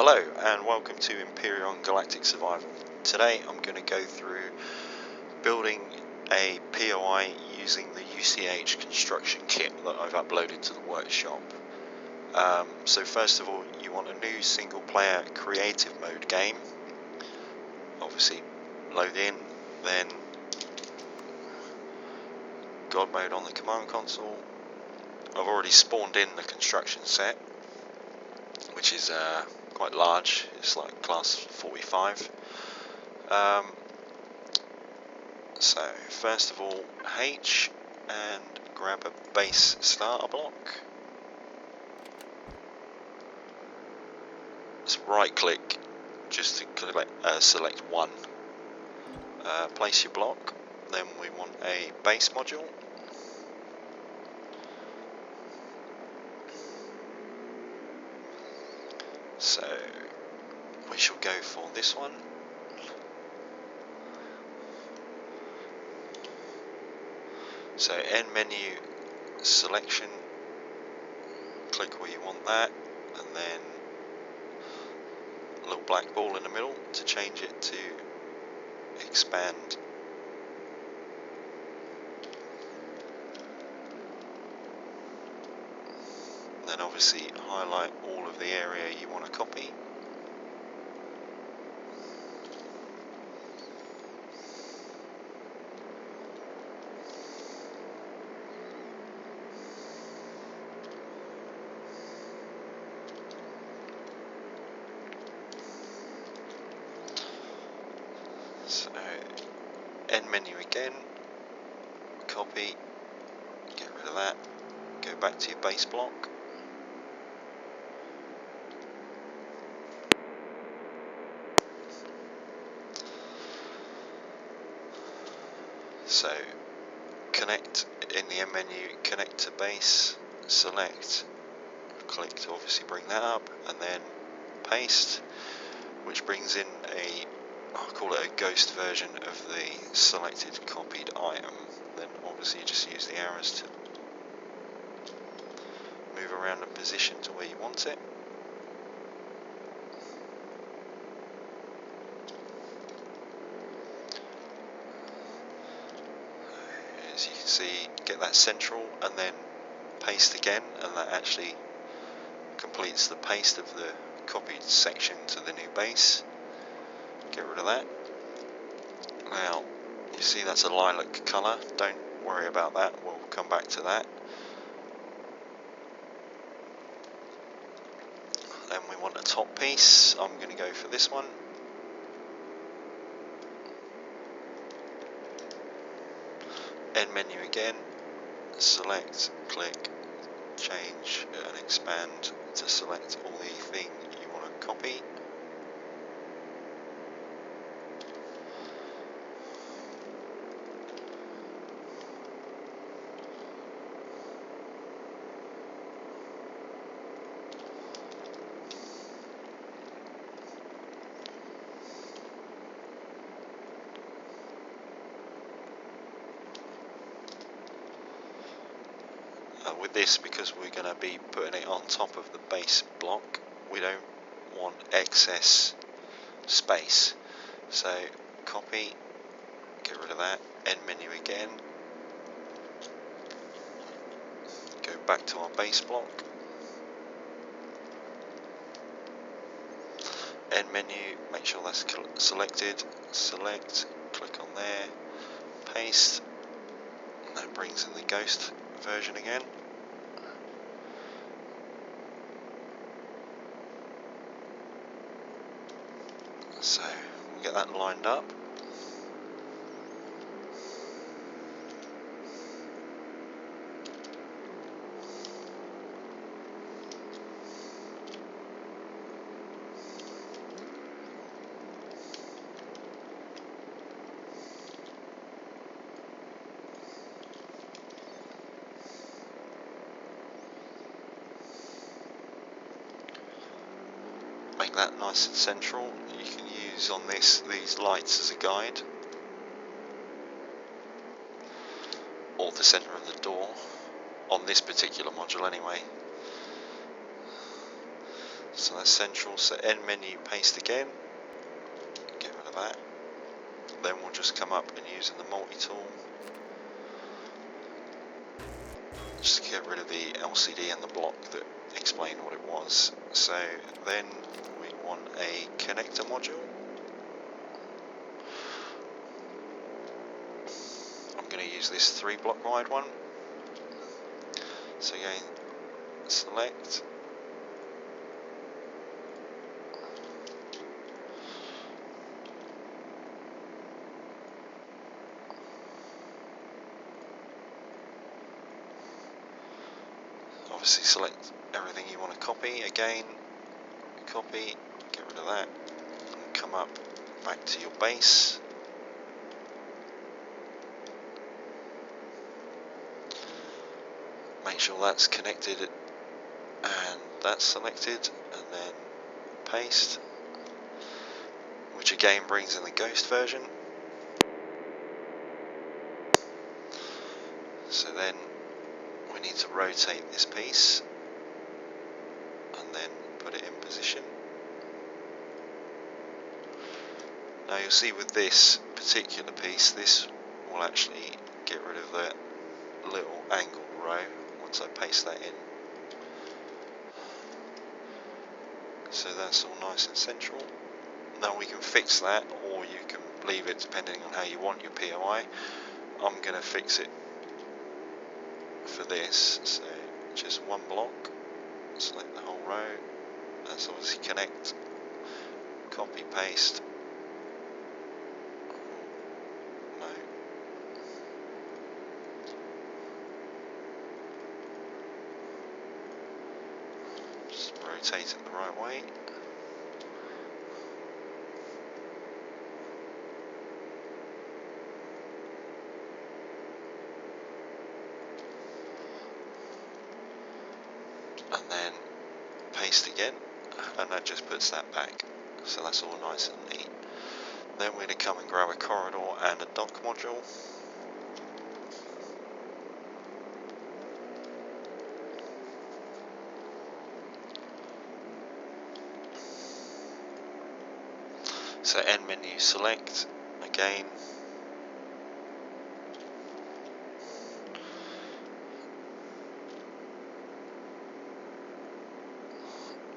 Hello and welcome to Empyrion Galactic Survival. Today I'm going to go through building a POI using the UCH construction kit that I've uploaded to the workshop. So first of all, you want a new single player creative mode game. Obviously load in, then God mode on the command console. I've already spawned in the construction set, which is quite large. It's like class 45. So first of all, H and grab a base starter block. Just right click just to select one. Place your block. Then we want a base module. So we shall go for this one. So end menu selection, click where you want that, and then a little black ball in the middle to change it to expand. Then obviously highlight all of the area you want to copy. So end menu again, copy, get rid of that, go back to your base block. So connect in the end menu, connect to base, select, click to obviously bring that up, and then paste, which brings in a, I'll call it a ghost version of the selected copied item. Then obviously you just use the arrows to move around and position to where you want it. As you can see, get that central and then paste again, and that actually completes the paste of the copied section to the new base. Get rid of that. Now you see that's a lilac colour, don't worry about that, we'll come back to that. Then we want a top piece, I'm going to go for this one. End menu again, select, click, change and expand to select all the thing you want to copy. With this, because we're going to be putting it on top of the base block, we don't want excess space. So copy, get rid of that, end menu again, go back to our base block, end menu, make sure that's selected, select, click on there, paste, and that brings in the ghost version again. So we'll get that lined up. Make that nice and central. You can use on these lights as a guide, or the centre of the door, on this particular module anyway. So that's central. So end menu, paste again. Get rid of that. Then we'll just come up and using the multi-tool, just get rid of the LCD and the block that explained what it was. So then we want a connector module. I'm going to use this 3 block wide one. So again, select. Obviously select everything you want to copy. Again, copy, get rid of that, and come up back to your base. Make sure that's connected and that's selected, and then paste, which again brings in the ghost version. So then we need to rotate this piece and then put it in position. Now you'll see with this particular piece, this will actually get rid of that little angled row once I paste that in. So that's all nice and central. Now we can fix that, or you can leave it depending on how you want your POI. I'm going to fix it for this, so just 1 block, select the whole row, that's obviously connect, copy, paste, no, just rotate it the right way. And then paste again, and that just puts that back. So that's all nice and neat. Then we're going to come and grab a corridor and a dock module. So end menu, select again.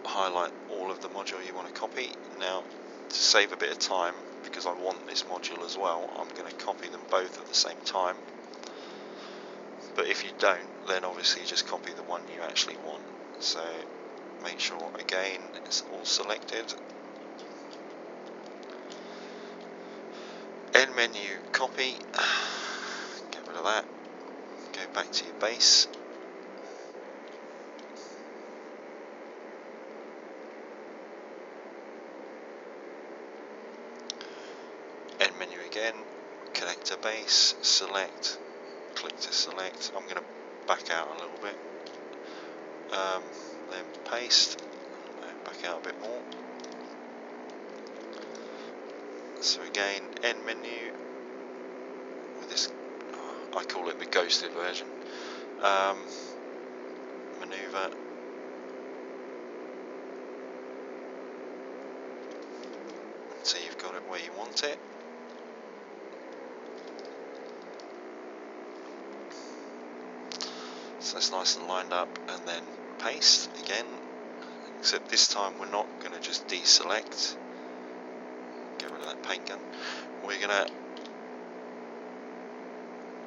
Highlight all of the module you want to copy. Now, to save a bit of time, because I want this module as well, I'm going to copy them both at the same time. But if you don't, then obviously just copy the one you actually want. So make sure again it's all selected. End menu, copy, get rid of that, go back to your base. End menu again, connector base, select, click to select. I'm going to back out a little bit, then paste, and back out a bit more. So again, end menu with this, I call it the ghosted version. Maneuver, so you've got it where you want it. So it's nice and lined up, and then paste again, except this time we're not going to just deselect, get rid of that paint gun, we're going to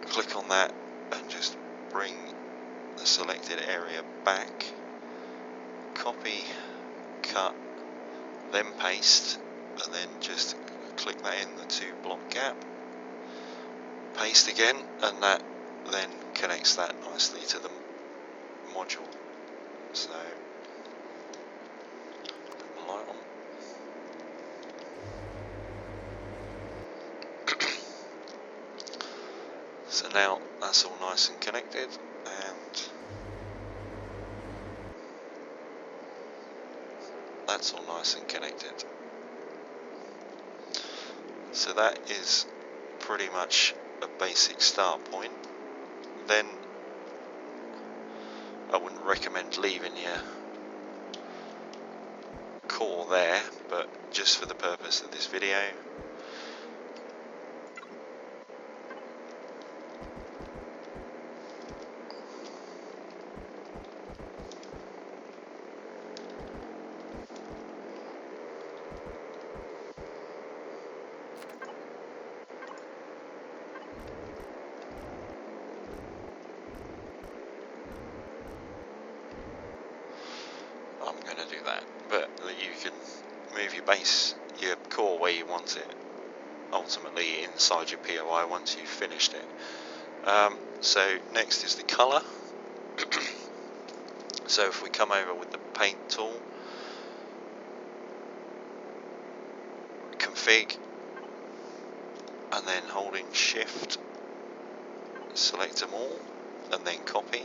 click on that and just bring the selected area back, copy, cut, then paste, and then just click that in the 2 block gap, paste again, and that then connects that nicely to the module. So put the light on. So now that's all nice and connected, and that's all nice and connected. So that is pretty much a basic start point. Then I wouldn't recommend leaving your core there, but just for the purpose of this video, I'm going to do that. But you can move your base, your core where you want it, ultimately inside your POI once you've finished it. So next is the colour. So if we come over with the paint tool, config, and then holding shift, select them all, and then copy.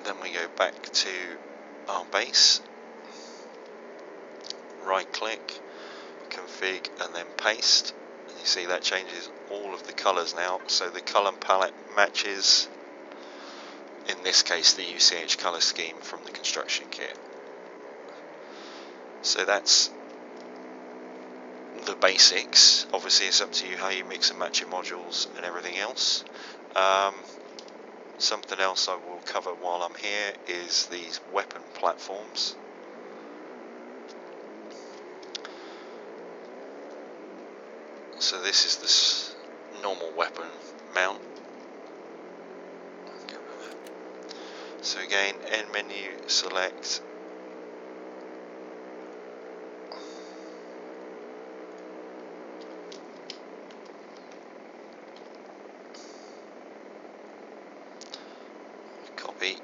Then we go back to our base, right click, config, and then paste. And you see that changes all of the colours now, so the colour palette matches, in this case, the UCH colour scheme from the construction kit. So that's the basics. Obviously it's up to you how you mix and match your modules and everything else. Something else I will cover while I'm here is these weapon platforms. So this is this normal weapon mount. So again, end menu, select, copy,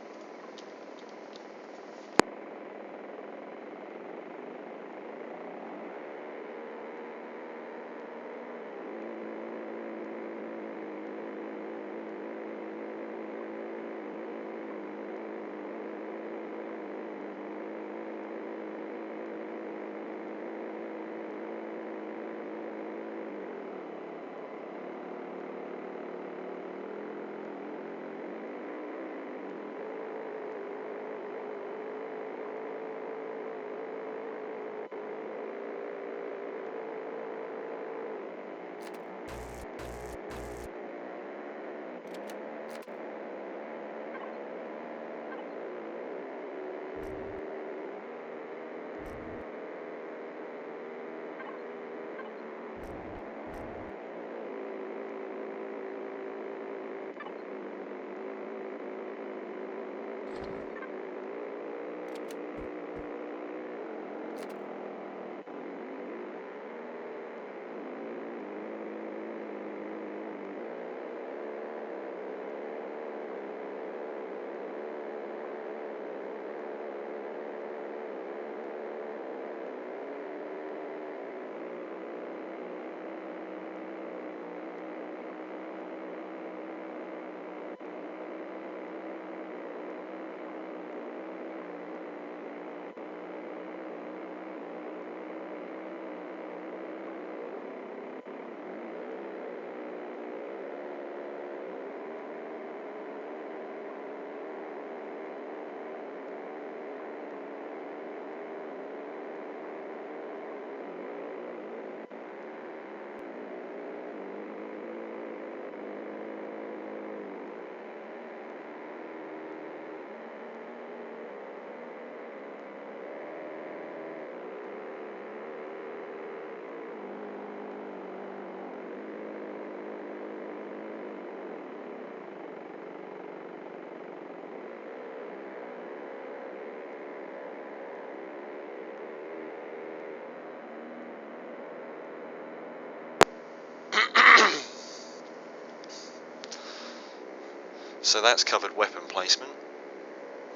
So that's covered weapon placement,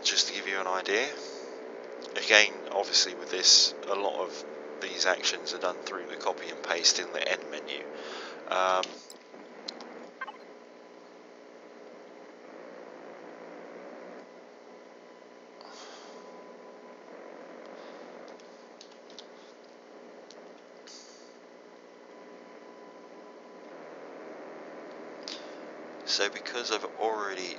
just to give you an idea. Again, obviously with this, a lot of these actions are done through the copy and paste in the end menu. So because I've already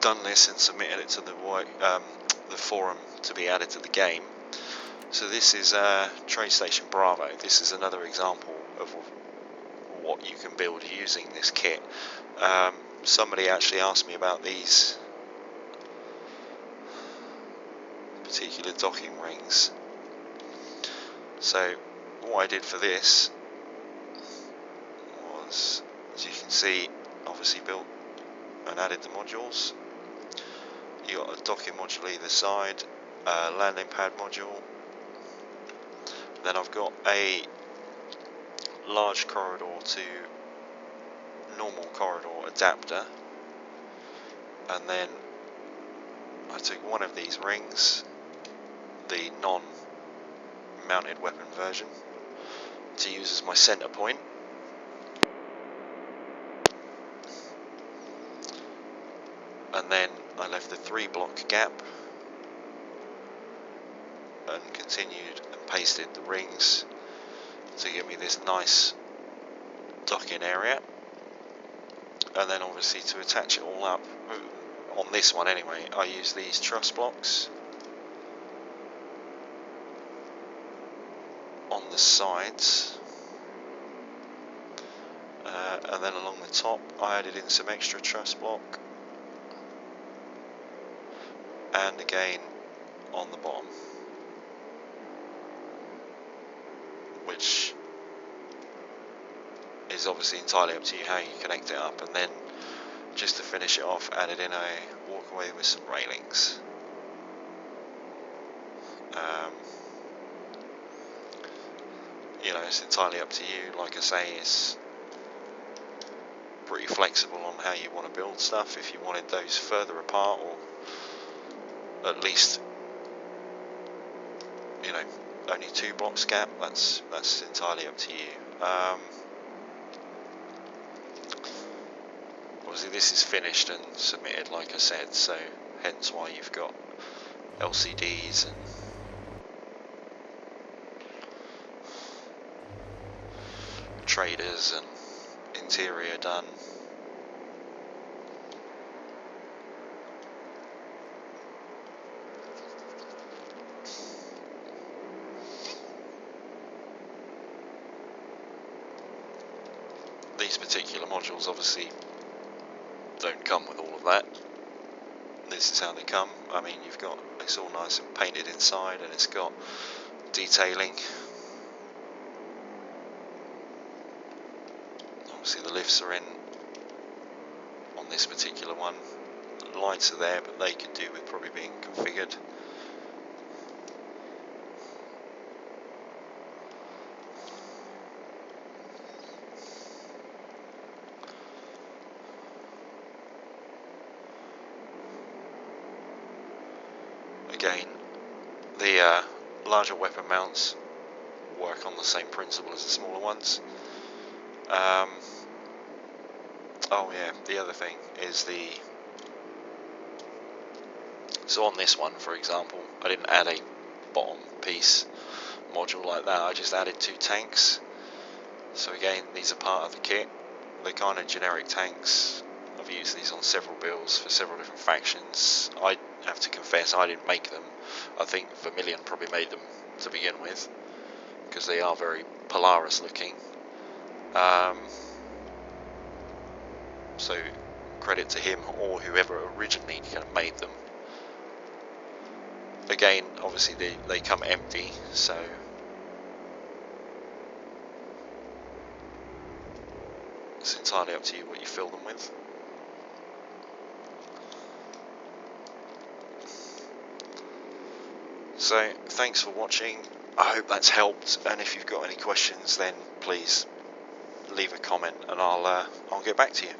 done this and submitted it to the forum to be added to the game. So this is Train Station Bravo. This is another example of what you can build using this kit. Somebody actually asked me about these particular docking rings. So what I did for this was, as you can see, obviously built and added the modules. You got a docking module either side, a landing pad module. Then I've got a large corridor to normal corridor adapter, and then I took one of these rings, the non-mounted weapon version, to use as my center point. And then I left the 3-block gap and continued and pasted the rings to give me this nice docking area. And then obviously to attach it all up, on this one anyway, I use these truss blocks on the sides, and then along the top I added in some extra truss block, and again on the bottom, which is obviously entirely up to you how you connect it up. And then just to finish it off, added in a walkway with some railings. You know, it's entirely up to you. Like I say, it's pretty flexible on how you want to build stuff. If you wanted those further apart, or at least, you know, only 2 blocks gap, that's entirely up to you. Obviously this is finished and submitted, like I said, so hence why you've got LCDs and traders and interior done. These particular modules obviously don't come with all of that. This is how they come. I mean, you've got, it's all nice and painted inside, and it's got detailing. Obviously the lifts are in on this particular one. The lights are there, but they could do with probably being configured. Again, the larger weapon mounts work on the same principle as the smaller ones. Oh yeah, the other thing is so on this one, for example, I didn't add a bottom piece module like that, I just added 2 tanks. So again, these are part of the kit. They're kind of generic tanks. I've used these on several builds for several different factions. I have to confess, I didn't make them. I think Vermilion probably made them to begin with, because they are very Polaris looking. So credit to him or whoever originally kind of made them. Again, obviously they come empty, so it's entirely up to you what you fill them with. So thanks for watching. I hope that's helped, and if you've got any questions, then please leave a comment and I'll get back to you.